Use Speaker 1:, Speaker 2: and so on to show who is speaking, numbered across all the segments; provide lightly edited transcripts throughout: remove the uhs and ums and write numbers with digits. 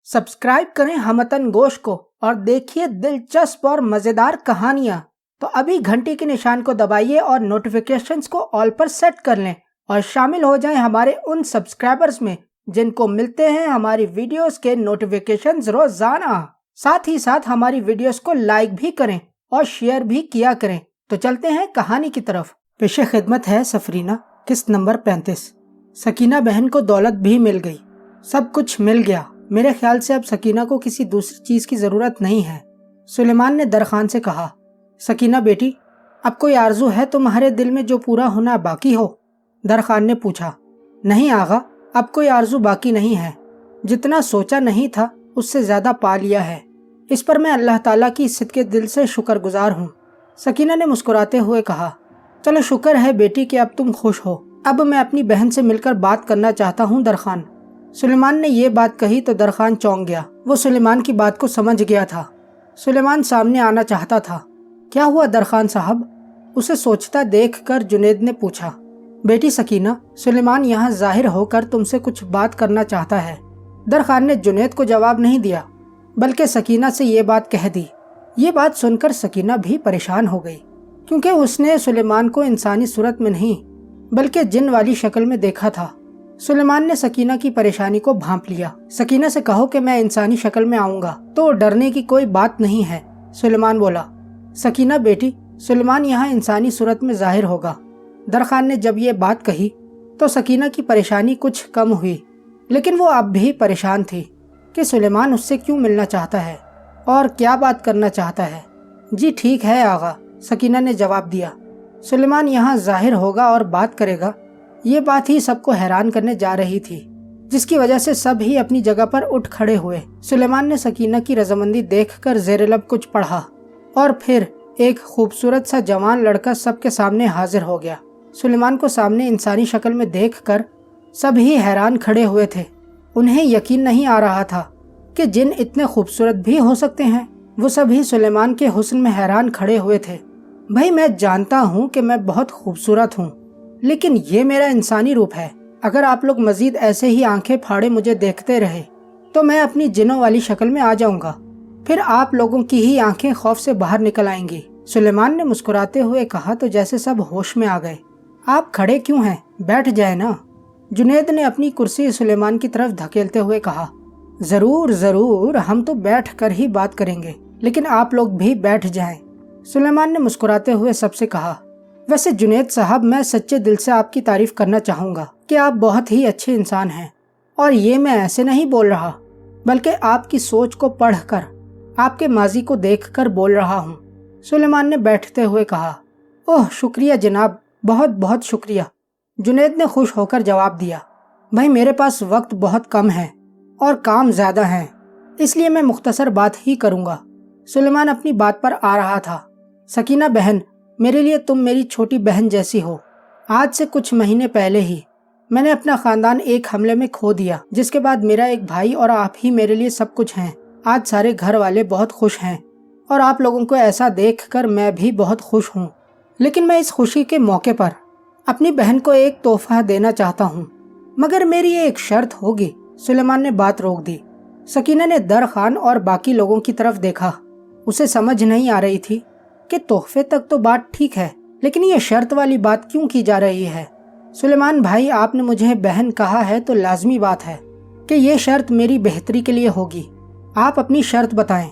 Speaker 1: Subscribe करें हमतन गोश को और देखिए दिलचस्प और मज़ेदार कहानियाँ। तो अभी घंटी के निशान को दबाइए और नोटिफिकेशंस को ऑल पर सेट कर लें और शामिल हो जाएं हमारे उन सब्सक्राइबर्स में जिनको मिलते हैं हमारी वीडियोस के नोटिफिकेशंस रोजाना। साथ ही साथ हमारी वीडियोस को लाइक भी करें और शेयर भी किया करें। तो चलते हैं कहानी की तरफ। पेशे खिदमत है सफरीना, किस्त नंबर 35। सकीना बहन को दौलत भी मिल गई, सब कुछ मिल गया। मेरे ख्याल से अब सकीना को किसी दूसरी चीज़ की ज़रूरत नहीं है। सुलेमान ने दरखान से कहा, सकीना बेटी, अब कोई आरजू है तुम्हारे दिल में जो पूरा होना बाकी हो? दरखान ने पूछा। नहीं आगा, अब कोई आरजू बाकी नहीं है। जितना सोचा नहीं था उससे ज़्यादा पा लिया है। इस पर मैं अल्लाह ताला की इज्जत के दिल से शुक्रगुजार हूँ। सकीना ने मुस्कुराते हुए कहा, चलो शुक्र है बेटी कि अब तुम खुश हो। अब मैं अपनी बहन से मिलकर बात करना चाहता हूँ दरखान। सुलेमान ने ये बात कही तो दरखान चौंक गया। वो सुलेमान की बात को समझ गया था। सुलेमान सामने आना चाहता था। क्या हुआ दरखान साहब? उसे सोचता देखकर जुनेद ने पूछा। बेटी सकीना, सुलेमान यहाँ जाहिर होकर तुमसे कुछ बात करना चाहता है। दरखान ने जुनेद को जवाब नहीं दिया बल्कि सकीना से ये बात कह दी। ये बात सुनकर सकीना भी परेशान हो गई क्योंकि उसने सुलेमान को इंसानी सूरत में नहीं बल्कि जिन वाली शक्ल में देखा था। सुलेमान ने सकीना की परेशानी को भांप लिया। सकीना से कहो कि मैं इंसानी शक्ल में आऊंगा तो डरने की कोई बात नहीं है। सुलेमान बोला। सकीना बेटी, सुलेमान यहाँ इंसानी सूरत में जाहिर होगा। दरखान ने जब ये बात कही तो सकीना की परेशानी कुछ कम हुई, लेकिन वो अब भी परेशान थी कि सुलेमान उससे क्यों मिलना चाहता है और क्या बात करना चाहता है। जी ठीक है आगा, सकीना ने जवाब दिया। सुलेमान यहाँ जाहिर होगा और बात करेगा, ये बात ही सबको हैरान करने जा रही थी, जिसकी वजह से सब ही अपनी जगह पर उठ खड़े हुए। सुलेमान ने सकीना की रजामंदी देखकर ज़ेरे लब कुछ पढ़ा और फिर एक खूबसूरत सा जवान लड़का सबके सामने हाजिर हो गया। सुलेमान को सामने इंसानी शक्ल में देखकर सब ही हैरान खड़े हुए थे। उन्हें यकीन नहीं आ रहा था कि जिन इतने खूबसूरत भी हो सकते हैं। वो सभी सुलेमान के हुस्न में हैरान खड़े हुए थे। भाई मैं जानता हूँ कि मैं बहुत खूबसूरत हूँ, लेकिन ये मेरा इंसानी रूप है। अगर आप लोग मजीद ऐसे ही आंखें फाड़े मुझे देखते रहे तो मैं अपनी जिनों वाली शक्ल में आ जाऊंगा। फिर आप लोगों की ही आंखें खौफ से बाहर निकल आएंगी। सुलेमान ने मुस्कुराते हुए कहा तो जैसे सब होश में आ गए। आप खड़े क्यों हैं, बैठ जाए ना। जुनेद ने अपनी कुर्सी सुलेमान की तरफ धकेलते हुए कहा। जरूर जरूर, हम तो बैठ कर ही बात करेंगे, लेकिन आप लोग भी बैठ जाएं। सुलेमान ने मुस्कुराते हुए सबसे कहा। वैसे जुनेद साहब, मैं सच्चे दिल से आपकी तारीफ करना चाहूँगा कि आप बहुत ही अच्छे इंसान हैं, और ये मैं ऐसे नहीं बोल रहा बल्कि आपकी सोच को पढ़कर, आपके माजी को देखकर बोल रहा हूँ। सुलेमान ने बैठते हुए कहा। ओह शुक्रिया जनाब, बहुत बहुत शुक्रिया। जुनेद ने खुश होकर जवाब दिया। भाई मेरे पास वक्त बहुत कम है और काम ज़्यादा हैं, इसलिए मैं मुख्तसर बात ही करूँगा। सुलेमान अपनी बात पर आ रहा था। सकीना बहन, मेरे लिए तुम मेरी छोटी बहन जैसी हो। आज से कुछ महीने पहले ही मैंने अपना खानदान एक हमले में खो दिया, जिसके बाद मेरा एक भाई और आप ही मेरे लिए सब कुछ हैं। आज सारे घर वाले बहुत खुश हैं और आप लोगों को ऐसा देखकर मैं भी बहुत खुश हूँ। लेकिन मैं इस खुशी के मौके पर अपनी बहन को एक तोहफा देना चाहता हूँ, मगर मेरी एक शर्त होगी। सुलेमान ने बात रोक दी। सकीना ने दरखान और बाकी लोगों की तरफ देखा। उसे समझ नहीं आ रही थी कि तोहफे तक तो बात ठीक है, लेकिन ये शर्त वाली बात क्यों की जा रही है। सुलेमान भाई, आपने मुझे बहन कहा है तो लाजमी बात है कि ये शर्त मेरी बेहतरी के लिए होगी। आप अपनी शर्त बताएं।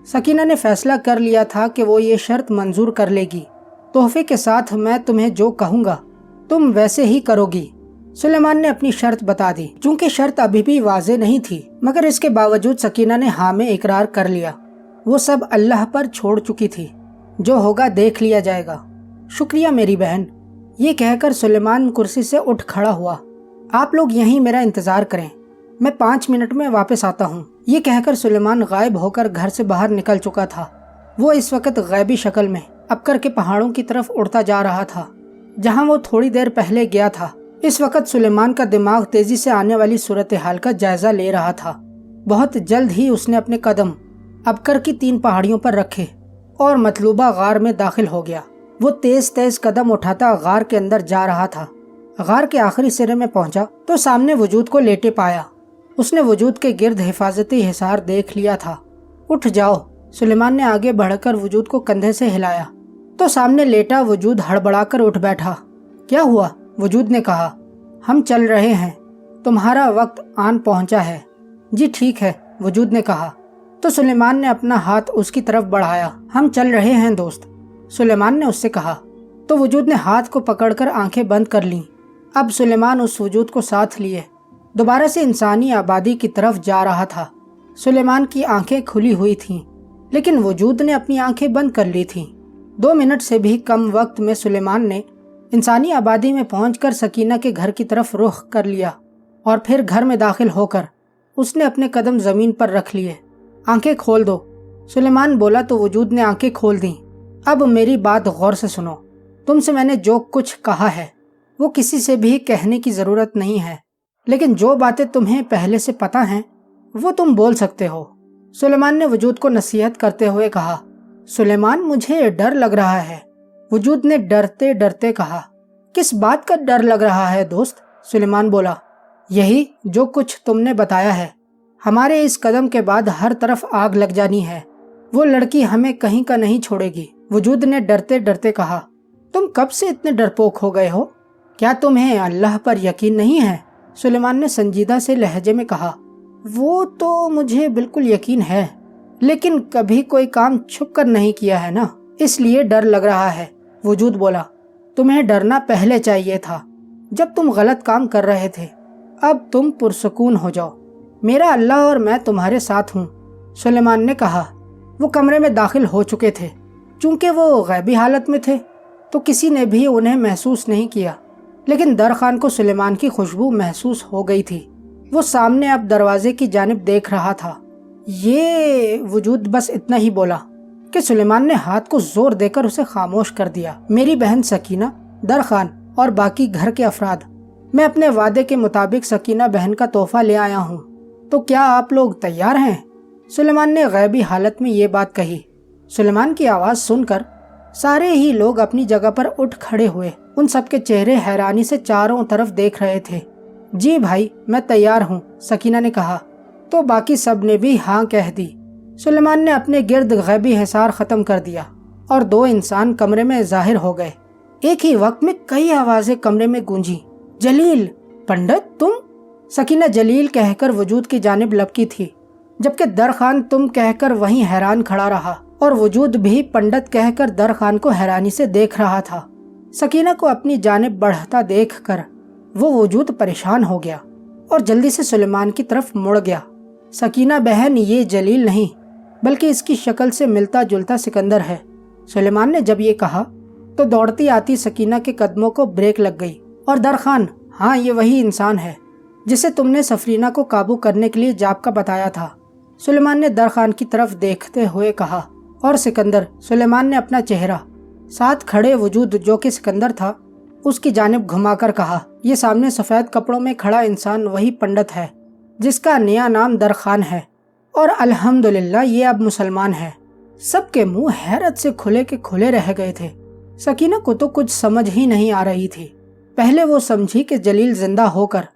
Speaker 1: सकीना ने फैसला कर लिया था कि वो ये शर्त मंजूर कर लेगी। तोहफे के साथ मैं तुम्हें जो कहूँगा तुम वैसे ही करोगी। सुलेमान ने अपनी शर्त बता दी। चूँकि शर्त अभी भी वाज़ेह नहीं थी, मगर इसके बावजूद सकीना ने हाँ में इकरार कर लिया। वो सब अल्लाह पर छोड़ चुकी थी। जो होगा देख लिया जाएगा। शुक्रिया मेरी बहन। ये कहकर सुलेमान कुर्सी से उठ खड़ा हुआ। आप लोग यहीं मेरा इंतज़ार करें, मैं 5 मिनट में वापस आता हूँ। ये कहकर सुलेमान गायब होकर घर से बाहर निकल चुका था। वो इस वक्त गैबी शक्ल में अबकर के पहाड़ों की तरफ उड़ता जा रहा था, जहाँ वो थोड़ी देर पहले गया था। इस वक्त सुलेमान का दिमाग तेजी से आने वाली सूरत हाल का जायजा ले रहा था। बहुत जल्द ही उसने अपने कदम अबकर की 3 पहाड़ियों पर रखे और मतलूबा गार में दाखिल हो गया। वो तेज तेज कदम उठाता गार के अंदर जा रहा था। गार के आखिरी सिरे में पहुंचा तो सामने वजूद को लेटे पाया। उसने वजूद के गिर्द हिफाजती हिसार देख लिया था। उठ जाओ। सुलेमान ने आगे बढ़कर वजूद को कंधे से हिलाया तो सामने लेटा वजूद हड़बड़ाकर उठ बैठा। क्या हुआ? वजूद ने कहा। हम चल रहे हैं, तुम्हारा वक्त आन पहुंचा है। जी ठीक है, वजूद ने कहा। तो सुलेमान ने अपना हाथ उसकी तरफ बढ़ाया। हम चल रहे हैं दोस्त, सुलेमान ने उससे कहा। तो वजूद ने हाथ को पकड़कर आंखें बंद कर लीं। अब सुलेमान उस वजूद को साथ लिए दोबारा से इंसानी आबादी की तरफ जा रहा था। सुलेमान की आंखें खुली हुई थीं, लेकिन वजूद ने अपनी आंखें बंद कर ली थीं। 2 मिनट से भी कम वक्त में सुलेमान ने इंसानी आबादी में पहुंचकर सकीना के घर की तरफ रुख कर लिया और फिर घर में दाखिल होकर उसने अपने कदम जमीन पर रख लिए। आंखें खोल दो, सुलेमान बोला तो वजूद ने आंखें खोल दी। अब मेरी बात गौर से सुनो। तुमसे मैंने जो कुछ कहा है वो किसी से भी कहने की ज़रूरत नहीं है, लेकिन जो बातें तुम्हें पहले से पता हैं वो तुम बोल सकते हो। सुलेमान ने वजूद को नसीहत करते हुए कहा। सुलेमान, मुझे डर लग रहा है, वजूद ने डरते डरते कहा। किस बात का डर लग रहा है दोस्त? सुलेमान बोला। यही जो कुछ तुमने बताया है। हमारे इस कदम के बाद हर तरफ आग लग जानी है। वो लड़की हमें कहीं का नहीं छोड़ेगी, वजूद ने डरते डरते कहा। तुम कब से इतने डरपोक हो गए हो? क्या तुम्हें अल्लाह पर यकीन नहीं है? सुलेमान ने संजीदा से लहजे में कहा। वो तो मुझे बिल्कुल यकीन है, लेकिन कभी कोई काम छुप कर नहीं किया है ना, इसलिए डर लग रहा है, वजूद बोला। तुम्हें डरना पहले चाहिए था, जब तुम गलत काम कर रहे थे। अब तुम पुरसुकून हो जाओ, मेरा अल्लाह और मैं तुम्हारे साथ हूँ, सुलेमान ने कहा। वो कमरे में दाखिल हो चुके थे। चूंकि वो गैबी हालत में थे तो किसी ने भी उन्हें महसूस नहीं किया, लेकिन दर खान को सुलेमान की खुशबू महसूस हो गई थी। वो सामने अब दरवाजे की जानिब देख रहा था। ये वजूद बस इतना ही बोला कि सुलेमान ने हाथ को जोर देकर उसे खामोश कर दिया। मेरी बहन सकीना, दर खान और बाकी घर के अफराद, मैं अपने वादे के मुताबिक सकीना बहन का तोहफा ले आया हूँ, तो क्या आप लोग तैयार हैं? सुलेमान ने गैबी हालत में ये बात कही। सुलेमान की आवाज़ सुनकर सारे ही लोग अपनी जगह पर उठ खड़े हुए। उन सबके चेहरे हैरानी से चारों तरफ देख रहे थे। जी भाई, मैं तैयार हूँ, सकीना ने कहा। तो बाकी सब ने भी हाँ कह दी। सुलेमान ने अपने गिर्द गैबी हिसार ख़त्म कर दिया और 2 इंसान कमरे में जाहिर हो गए। एक ही वक्त में कई आवाज़ें कमरे में गूंजी। जलील, पंडित तुम? सकीना जलील कहकर वजूद की जानिब लपकी थी, जबकि दर खान तुम कहकर वहीं हैरान खड़ा रहा और वजूद भी पंडित कहकर दर खान को हैरानी से देख रहा था। सकीना को अपनी जानिब बढ़ता देखकर वो वजूद परेशान हो गया और जल्दी से सुलेमान की तरफ मुड़ गया। सकीना बहन, ये जलील नहीं बल्कि इसकी शक्ल से मिलता जुलता सिकंदर है। सुलेमान ने जब ये कहा तो दौड़ती आती सकीना के कदमों को ब्रेक लग गई। और दर खान, हाँ ये वही इंसान है जिसे तुमने सफरीना को काबू करने के लिए जाबका बताया था, सुलेमान ने दर खान की तरफ देखते हुए कहा। और सिकंदर, सुलेमान ने अपना चेहरा साथ खड़े वजूद जो कि सिकंदर था उसकी जानिब घुमाकर कहा। ये सामने सफ़ेद कपड़ों में खड़ा इंसान वही पंडित है जिसका नया नाम दर खान है, और अल्हम्दुलिल्लाह ये अब मुसलमान है। सबके मुंह हैरत से खुले के खुले रह गए थे। सकीना को तो कुछ समझ ही नहीं आ रही थी। पहले वो समझी कि जलील जिंदा होकर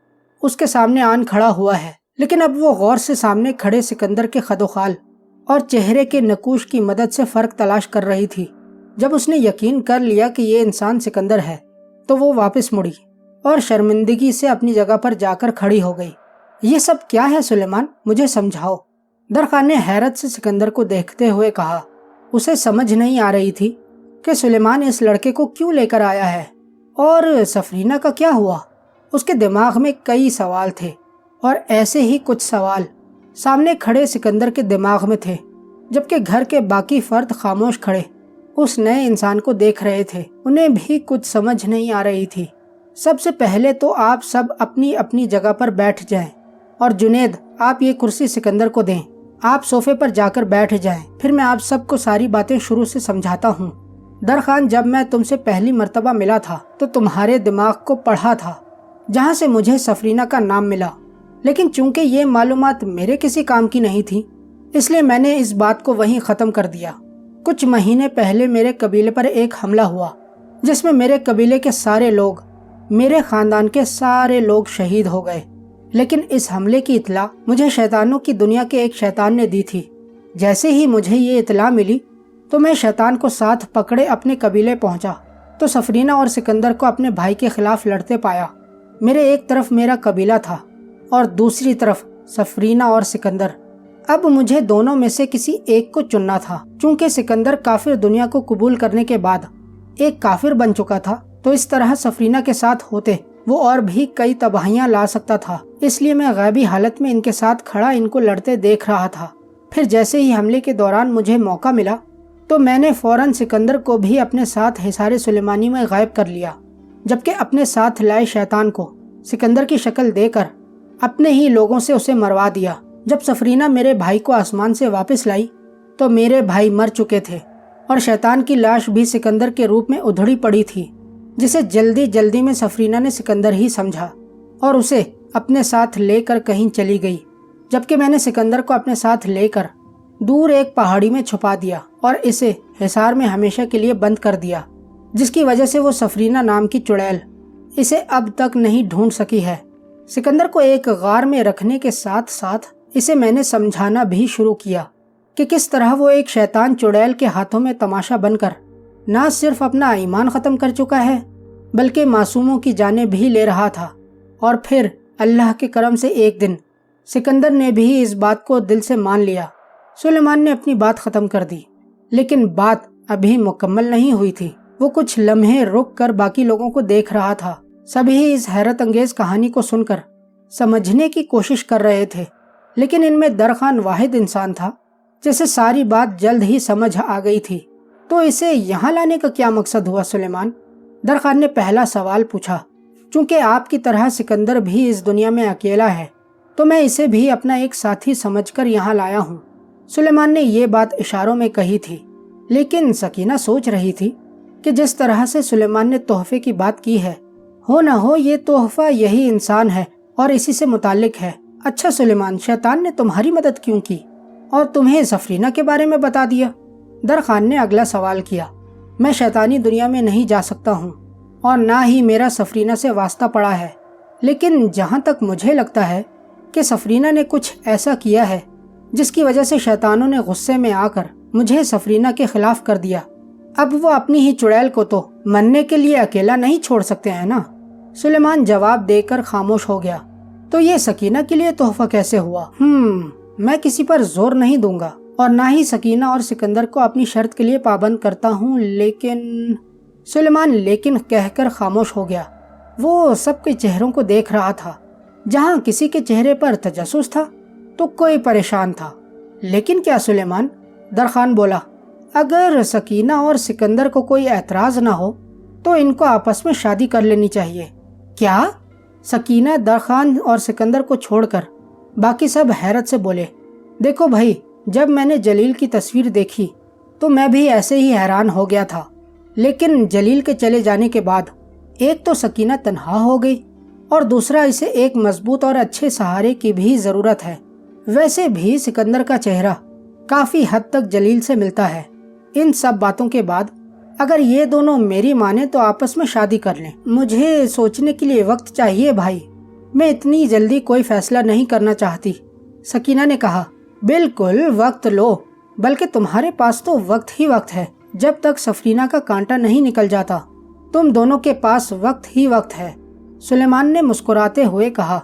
Speaker 1: उसके सामने आन खड़ा हुआ है, लेकिन अब वो गौर से सामने खड़े सिकंदर के खदोखाल और चेहरे के नकूश की मदद से फ़र्क तलाश कर रही थी। जब उसने यकीन कर लिया कि ये इंसान सिकंदर है तो वो वापस मुड़ी और शर्मिंदगी से अपनी जगह पर जाकर खड़ी हो गई। ये सब क्या है सुलेमान, मुझे समझाओ, दर खान ने हैरत से सिकंदर को देखते हुए कहा। उसे समझ नहीं आ रही थी कि सुलेमान इस लड़के को क्यों लेकर आया है और सफरीना का क्या हुआ। उसके दिमाग में कई सवाल थे और ऐसे ही कुछ सवाल सामने खड़े सिकंदर के दिमाग में थे, जबकि घर के बाकी फर्द खामोश खड़े उस नए इंसान को देख रहे थे। उन्हें भी कुछ समझ नहीं आ रही थी। सबसे पहले तो आप सब अपनी अपनी जगह पर बैठ जाएं, और जुनेद आप ये कुर्सी सिकंदर को दें। आप सोफे पर जाकर बैठ जाएं, फिर मैं आप सबको सारी बातें शुरू से समझाता हूँ। दर खान, जब मैं तुमसे पहली मर्तबा मिला था तो तुम्हारे दिमाग को पढ़ा था, जहाँ से मुझे सफरीना का नाम मिला, लेकिन चूंकि ये मालूमात मेरे किसी काम की नहीं थी इसलिए मैंने इस बात को वहीं ख़त्म कर दिया। कुछ महीने पहले मेरे कबीले पर एक हमला हुआ जिसमें मेरे कबीले के सारे लोग, मेरे ख़ानदान के सारे लोग शहीद हो गए। لیکن اس حملے کی اطلاع مجھے شیطانوں کی دنیا کے ایک شیطان نے دی تھی۔ جیسے ہی مجھے یہ اطلاع ملی تو میں شیطان کو ساتھ پکڑے اپنے قبیلے پہنچا تو سفرینہ اور سکندر کو اپنے بھائی کے خلاف لڑتے پایا۔ میرے ایک طرف میرا قبیلہ تھا اور دوسری طرف سفرینہ اور سکندر۔ اب مجھے دونوں میں سے کسی ایک کو چننا تھا۔ چونکہ سکندر کافر دنیا کو قبول کرنے کے بعد ایک کافر بن چکا تھا تو اس طرح سفرینہ کے ساتھ ہوتے وہ اور بھی کئی تباہیاں لا سکتا تھا، اس لیے میں غیبی حالت میں ان کے ساتھ کھڑا ان کو لڑتے دیکھ رہا تھا۔ پھر جیسے ہی حملے کے دوران مجھے موقع ملا تو میں نے فوراً سکندر کو بھی اپنے ساتھ حصار سلیمانی میں غائب کر لیا، جبکہ اپنے ساتھ لائے شیطان کو سکندر کی شکل دے کر اپنے ہی لوگوں سے اسے مروا دیا۔ جب سفرینہ میرے بھائی کو آسمان سے واپس لائی تو میرے بھائی مر چکے تھے اور شیطان کی لاش بھی سکندر کے روپ میں ادھڑی پڑی تھی، جسے جلدی جلدی میں سفرینہ نے سکندر ہی سمجھا اور اسے اپنے ساتھ لے کر کہیں چلی گئی، جبکہ میں نے سکندر کو اپنے ساتھ لے کر دور ایک پہاڑی میں چھپا دیا اور اسے حصار میں ہمیشہ کے لیے بند کر دیا، جس کی وجہ سے وہ سفرینہ نام کی چڑیل اسے اب تک نہیں ڈھونڈ سکی ہے۔ سکندر کو ایک غار میں رکھنے کے ساتھ ساتھ اسے میں نے سمجھانا بھی شروع کیا کہ کس طرح وہ ایک شیطان چڑیل کے ہاتھوں میں تماشا بن کر نہ صرف اپنا ایمان ختم کر چکا ہے بلکہ معصوموں کی جانیں بھی لے رہا تھا۔ اور پھر اللہ کے کرم سے ایک دن سکندر نے بھی اس بات کو دل سے مان لیا۔ سلیمان نے اپنی بات ختم کر دی، لیکن بات ابھی مکمل نہیں ہوئی تھی۔ وہ کچھ لمحے رک کر باقی لوگوں کو دیکھ رہا تھا۔ سبھی اس حیرت انگیز کہانی کو سن کر سمجھنے کی کوشش کر رہے تھے، لیکن ان میں درخان واحد انسان تھا جسے ساری بات جلد ہی سمجھ آ گئی تھی۔ تو اسے یہاں لانے کا کیا مقصد ہوا سلیمان؟ درخان نے پہلا سوال پوچھا۔ چونکہ آپ کی طرح سکندر بھی اس دنیا میں اکیلا ہے تو میں اسے بھی اپنا ایک ساتھی سمجھ کر یہاں لایا ہوں۔ سلیمان نے یہ بات اشاروں میں کہی تھی، لیکن سکینہ سوچ رہی تھی کہ جس طرح سے سلیمان نے تحفے کی بات کی ہے، ہو نہ ہو یہ تحفہ یہی انسان ہے اور اسی سے متعلق ہے۔ اچھا سلیمان، شیطان نے تمہاری مدد کیوں کی اور تمہیں سفرینہ کے بارے میں بتا دیا؟ درخان نے اگلا سوال کیا۔ میں شیطانی دنیا میں نہیں جا سکتا ہوں اور نہ ہی میرا سفرینہ سے واسطہ پڑا ہے، لیکن جہاں تک مجھے لگتا ہے کہ سفرینہ نے کچھ ایسا کیا ہے جس کی وجہ سے شیطانوں نے غصے میں آ کر مجھے سفرینہ کے خلاف کر دیا۔ اب وہ اپنی ہی چڑیل کو تو مرنے کے لیے اکیلا نہیں چھوڑ سکتے ہیں نا۔ سلیمان جواب دے کر خاموش ہو گیا۔ تو یہ سکینہ کے لیے تحفہ کیسے ہوا؟ میں کسی پر زور نہیں دوں گا اور نہ ہی سکینہ اور سکندر کو اپنی شرط کے لیے پابند کرتا ہوں، لیکن سلیمان لیکن کہہ کر خاموش ہو گیا۔ وہ سب کے چہروں کو دیکھ رہا تھا، جہاں کسی کے چہرے پر تجسس تھا تو کوئی پریشان تھا۔ لیکن کیا سلیمان؟ درخان بولا، اگر سکینہ اور سکندر کو کوئی اعتراض نہ ہو تو ان کو آپس میں شادی کر لینی چاہیے۔ کیا؟ سکینہ، درخان اور سکندر کو چھوڑ کر باقی سب حیرت سے بولے۔ دیکھو بھائی، جب میں نے جلیل کی تصویر دیکھی تو میں بھی ایسے ہی حیران ہو گیا تھا، لیکن جلیل کے چلے جانے کے بعد ایک تو سکینہ تنہا ہو گئی اور دوسرا اسے ایک مضبوط اور اچھے سہارے کی بھی ضرورت ہے۔ ویسے بھی سکندر کا چہرہ کافی حد تک جلیل سے ملتا ہے۔ ان سب باتوں کے بعد اگر یہ دونوں میری مانیں تو آپس میں شادی کر لیں۔ مجھے سوچنے کے لیے وقت چاہیے بھائی، میں اتنی جلدی کوئی فیصلہ نہیں کرنا چاہتی۔ سکینہ نے کہا، بالکل وقت لو، بلکہ تمہارے پاس تو وقت ہی وقت ہے۔ جب تک سفرینہ کا کانٹا نہیں نکل جاتا تم دونوں کے پاس وقت ہی وقت ہے۔ سلیمان نے مسکراتے ہوئے کہا۔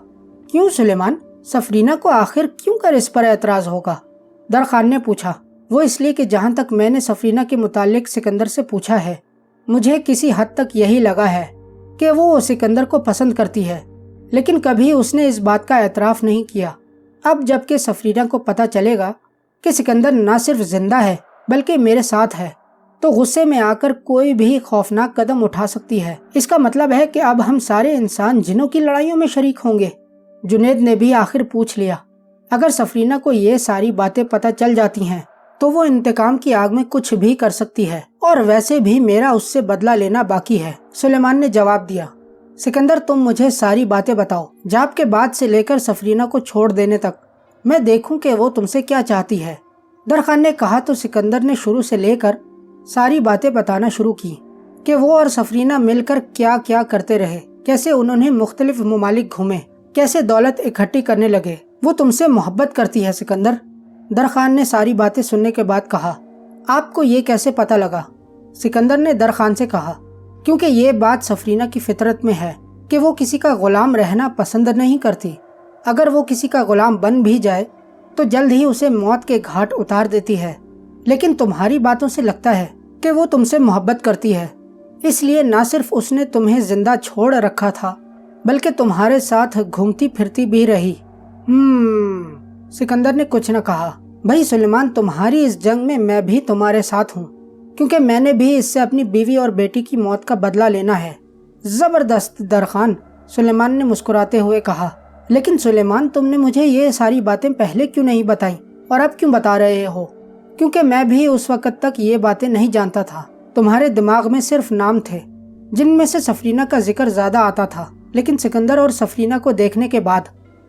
Speaker 1: کیوں سلیمان؟ سفرینہ کو آخر کیوں کر اس پر اعتراض ہوگا؟ درخان نے پوچھا۔ وہ اس لیے کہ جہاں تک میں نے سفرینہ کے متعلق سکندر سے پوچھا ہے، مجھے کسی حد تک یہی لگا ہے کہ وہ سکندر کو پسند کرتی ہے، لیکن کبھی اس نے اس بات کا اعتراف نہیں کیا۔ اب جب کہ سفرینہ کو پتہ چلے گا کہ سکندر نہ صرف زندہ ہے بلکہ میرے ساتھ ہے تو غصے میں آ کر کوئی بھی خوفناک قدم اٹھا سکتی ہے۔ اس کا مطلب ہے کہ اب ہم سارے انسان جنوں کی لڑائیوں میں شریک ہوں گے۔ جنید نے بھی آخر پوچھ لیا۔ اگر سفرینہ کو یہ ساری باتیں پتہ چل جاتی ہیں تو وہ انتقام کی آگ میں کچھ بھی کر سکتی ہے، اور ویسے بھی میرا اس سے بدلہ لینا باقی ہے۔ سلیمان نے جواب دیا۔ سکندر، تم مجھے ساری باتیں بتاؤ، جاب کے بعد سے لے کر سفرینہ کو چھوڑ دینے تک، میں دیکھوں کہ وہ تم سے کیا چاہتی ہے۔ درخان نے کہا تو سکندر نے شروع سے لے کر ساری باتیں بتانا شروع کی کہ وہ اور سفرینہ مل کر کیا کیا کرتے رہے، کیسے انہوں نے مختلف ممالک گھومے कैसे दौलत इकट्ठी करने लगे। वो तुमसे मोहब्बत करती है सिकंदर। दरखान ने सारी बातें सुनने के बाद कहा। आपको ये कैसे पता लगा? सिकंदर ने दरखान से कहा। क्योंकि ये बात सफरीना की फितरत में है कि वो किसी का गुलाम रहना पसंद नहीं करती। अगर वो किसी का गुलाम बन भी जाए तो जल्द ही उसे मौत के घाट उतार देती है। लेकिन तुम्हारी बातों से लगता है कि वो तुमसे मोहब्बत करती है, इसलिए ना सिर्फ उसने तुम्हें जिंदा छोड़ रखा था बल्कि तुम्हारे साथ घूमती फिरती भी रही। सिकंदर ने कुछ न कहा। भाई सुलेमान, तुम्हारी इस जंग में मैं भी तुम्हारे साथ हूँ, क्योंकि मैंने भी इससे अपनी बीवी और बेटी की मौत का बदला लेना है। जबरदस्त दरखान, सुलेमान ने मुस्कुराते हुए कहा। लेकिन सुलेमान, तुमने मुझे ये सारी बातें पहले क्यों नहीं बताई और अब क्यों बता रहे हो? क्योंकि मैं भी उस वक्त तक ये बातें नहीं जानता था। तुम्हारे दिमाग में सिर्फ नाम थे जिनमें से सफरीना का जिक्र ज्यादा आता था। लेकिन सिकंदर और सफरीना को देखने के बाद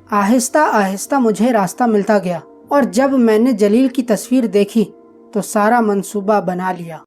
Speaker 1: आहिस्ता आहिस्ता मुझे रास्ता मिलता गया, और जब मैंने जलील की तस्वीर देखी तो सारा मंसूबा बना लिया।